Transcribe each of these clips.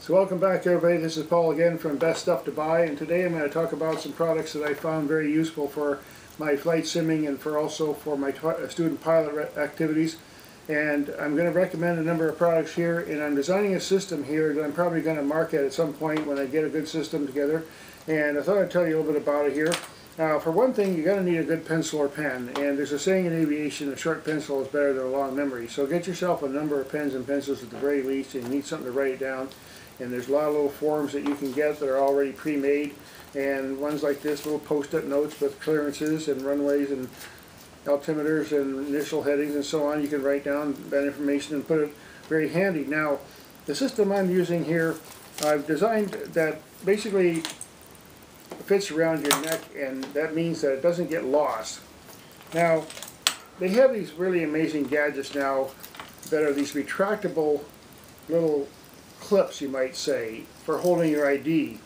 So welcome back everybody, this is Paul again from Best Stuff to Buy, and today I'm going to talk about some products that I found very useful for my flight simming and also for my student pilot activities. And I'm going to recommend a number of products here, and I'm designing a system here that I'm probably going to market at some point when I get a good system together. And I thought I'd tell you a little bit about it here. For one thing, you're going to need a good pencil or pen, and there's a saying in aviation, a short pencil is better than a long memory. So get yourself a number of pens and pencils at the very least, and you need something to write it down. And there's a lot of little forms that you can get that are already pre-made, and ones like this, little post-it notes with clearances and runways and altimeters and initial headings and so on. You can write down that information and put it very handy. Now, the system I'm using here, I've designed that basically fits around your neck, and that means that it doesn't get lost. Now, they have these really amazing gadgets now that are these retractable little clips, you might say, for holding your ID.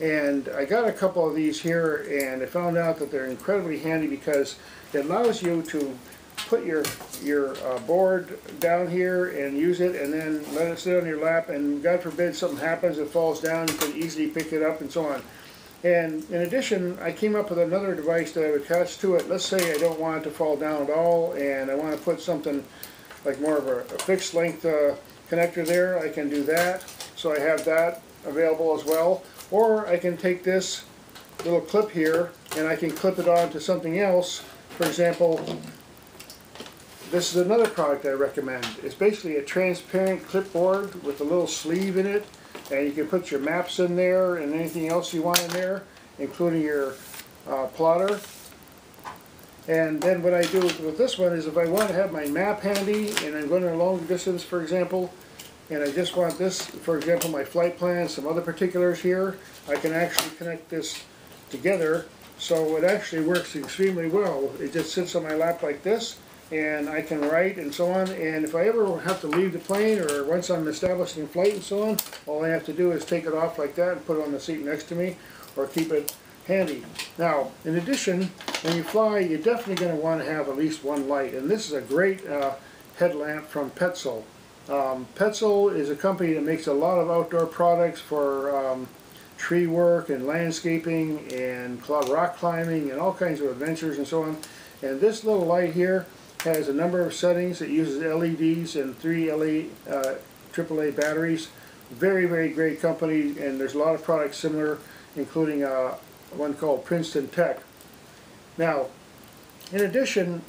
And I got a couple of these here, and I found out that they're incredibly handy because it allows you to put your board down here and use it, and then let it sit on your lap, and God forbid something happens, it falls down, you can easily pick it up and so on. And in addition, I came up with another device that I would attach to it. Let's say I don't want it to fall down at all, and I want to put something like more of a fixed length connector there. I can do that, so I have that available as well. Or I can take this little clip here and I can clip it on to something else. For example, this is another product I recommend. It's basically a transparent clipboard with a little sleeve in it, and you can put your maps in there and anything else you want in there, including your plotter. And then what I do with this one is, if I want to have my map handy and I'm going a long distance, for example, and I just want this, for example, my flight plan, some other particulars here, I can actually connect this together, so it actually works extremely well. It just sits on my lap like this, and I can write and so on. And if I ever have to leave the plane, or once I'm establishing flight and so on, all I have to do is take it off like that and put it on the seat next to me, or keep it handy. Now, in addition, when you fly, you're definitely going to want to have at least one light, and this is a great headlamp from Petzl. Petzl is a company that makes a lot of outdoor products for tree work and landscaping and rock climbing and all kinds of adventures and so on. And this little light here has a number of settings. It uses LEDs and 3 AAA batteries. Very, very great company, and there's a lot of products similar, including one called Princeton Tech. Now, in addition,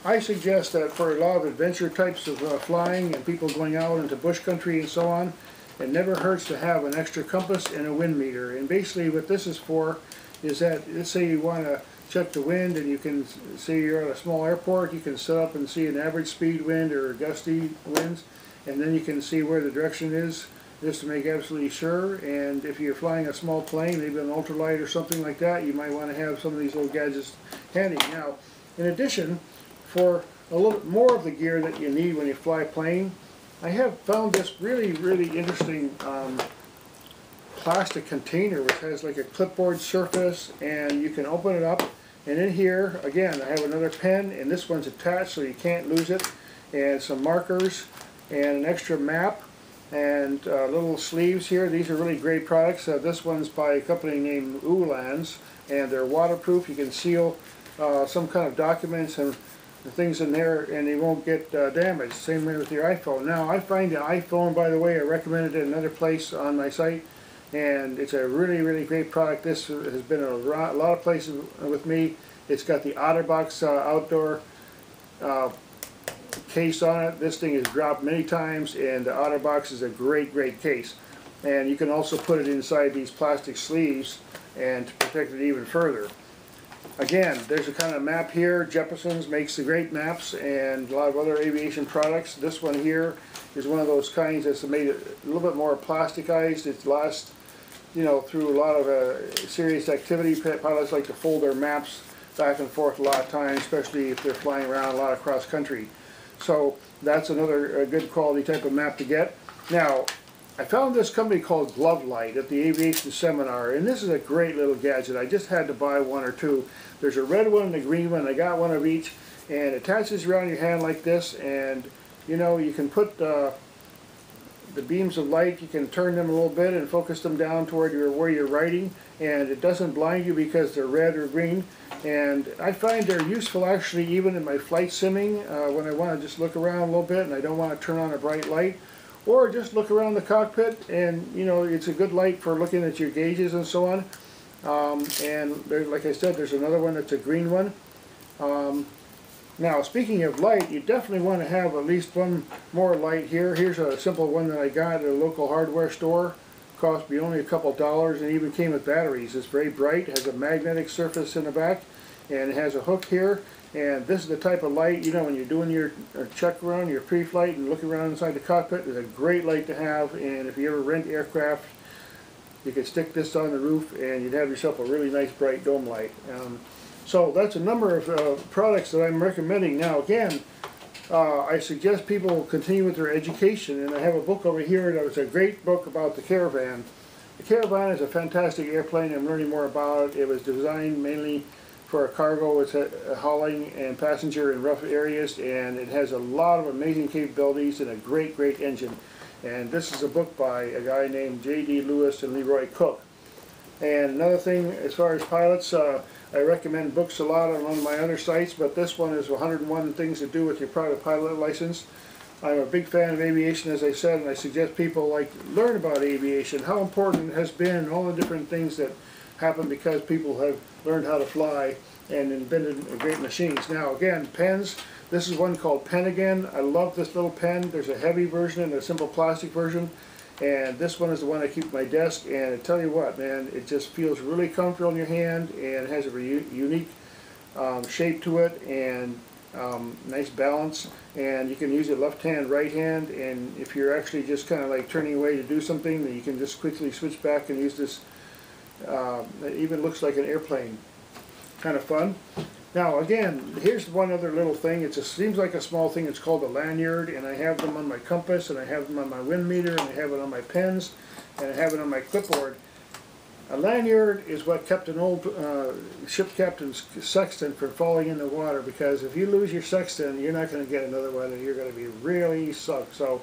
I suggest that for a lot of adventure types of flying and people going out into bush country and so on, it never hurts to have an extra compass and a wind meter. And basically what this is for is that, let's say you want to check the wind, and you can say you're at a small airport, you can set up and see an average speed wind or gusty winds, and then you can see where the direction is, just to make absolutely sure. And if you're flying a small plane, maybe an ultralight or something like that, you might want to have some of these little gadgets handy. Now, in addition, for a little bit more of the gear that you need when you fly a plane, I have found this really, really interesting plastic container which has like a clipboard surface, and you can open it up, and in here, again, I have another pen, and this one's attached so you can't lose it, and some markers, and an extra map, and little sleeves here. These are really great products. This one's by a company named Uhlans, and they're waterproof. You can seal some kind of documents and things in there, and they won't get damaged. Same way with your iPhone. Now, I find the iPhone, by the way, I recommended it in another place on my site, and it's a really, really great product. This has been a lot of places with me. It's got the OtterBox outdoor case on it. This thing has dropped many times, and the OtterBox is a great, great case. And you can also put it inside these plastic sleeves and to protect it even further. Again, there's a kind of map here. Jeppson's makes the great maps, and a lot of other aviation products. This one here is one of those kinds that's made a little bit more plasticized. It lasts, you know, through a lot of serious activity. Pilots like to fold their maps back and forth a lot of times, especially if they're flying around a lot of cross country. So that's another good quality type of map to get. Now, I found this company called Glovelight at the aviation seminar, and this is a great little gadget. I just had to buy one or two. There's a red one and a green one. I got one of each, and it attaches around your hand like this, and you know, you can put the beams of light, you can turn them a little bit and focus them down toward where you're writing, and it doesn't blind you because they're red or green. And I find they're useful actually even in my flight simming when I want to just look around a little bit and I don't want to turn on a bright light, or just look around the cockpit, and you know, it's a good light for looking at your gauges and so on. And there, like I said, there's another one that's a green one. Now, speaking of light, you definitely want to have at least one more light here. Here's a simple one that I got at a local hardware store. Cost me only a couple dollars, and even came with batteries. It's very bright, has a magnetic surface in the back, and it has a hook here. And this is the type of light, you know, when you're doing your check run, your pre-flight, and looking around inside the cockpit, it's a great light to have. And if you ever rent aircraft, you could stick this on the roof and you'd have yourself a really nice bright dome light. So that's a number of products that I'm recommending. Now again, I suggest people continue with their education, and I have a book over here that was a great book about the Caravan. The Caravan is a fantastic airplane. I'm learning more about it. It was designed mainly for cargo. It's hauling and passenger in rough areas, and it has a lot of amazing capabilities and a great engine. And this is a book by a guy named J.D. Lewis and Leroy Cook. And another thing, as far as pilots, I recommend books a lot on one of my other sites, but this one is 101 Things to Do with Your Private Pilot License. I'm a big fan of aviation, as I said, and I suggest people learn about aviation, how important it has been, all the different things that happen because people have learned how to fly and invented great machines. Now again, pens. This is one called Pen Again. I love this little pen. There's a heavy version and a simple plastic version. And this one is the one I keep at my desk, and I tell you what, man, it just feels really comfortable in your hand, and it has a unique shape to it, and nice balance, and you can use it left hand, right hand, and if you're actually just kind of like turning away to do something, then you can just quickly switch back and use this. It even looks like an airplane. Kind of fun. Now again, here's one other little thing. It just seems like a small thing. It's called a lanyard, and I have them on my compass, and I have them on my wind meter, and I have it on my pens, and I have it on my clipboard. A lanyard is what kept an old ship captain's sextant from falling in the water, because if you lose your sextant, you're not going to get another one, and you're going to be really sucked. So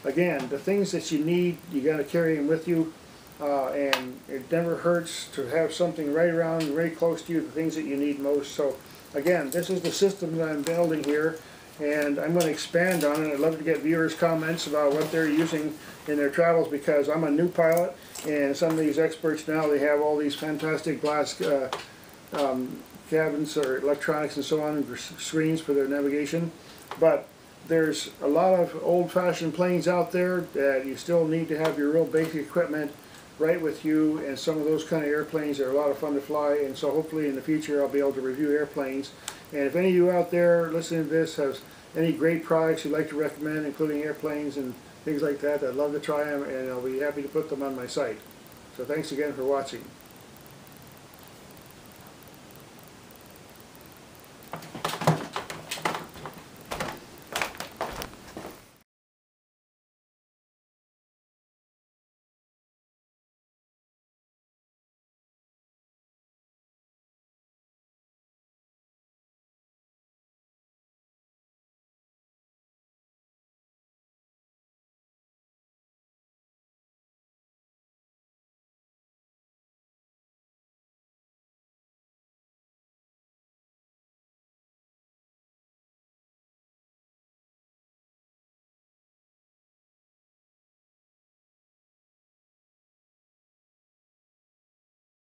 again, the things that you need, you got to carry them with you. And it never hurts to have something right around, very close to you, the things that you need most. So again, this is the system that I'm building here, and I'm going to expand on it. I'd love to get viewers' comments about what they're using in their travels, because I'm a new pilot, and some of these experts now, they have all these fantastic glass cabins or electronics and so on, and screens for their navigation. But there's a lot of old-fashioned planes out there that you still need to have your real basic equipment right with you, and some of those kind of airplanes are a lot of fun to fly, and so hopefully in the future I'll be able to review airplanes. And if any of you out there listening to this has any great products you'd like to recommend, including airplanes and things like that, I'd love to try them, and I'll be happy to put them on my site. So thanks again for watching.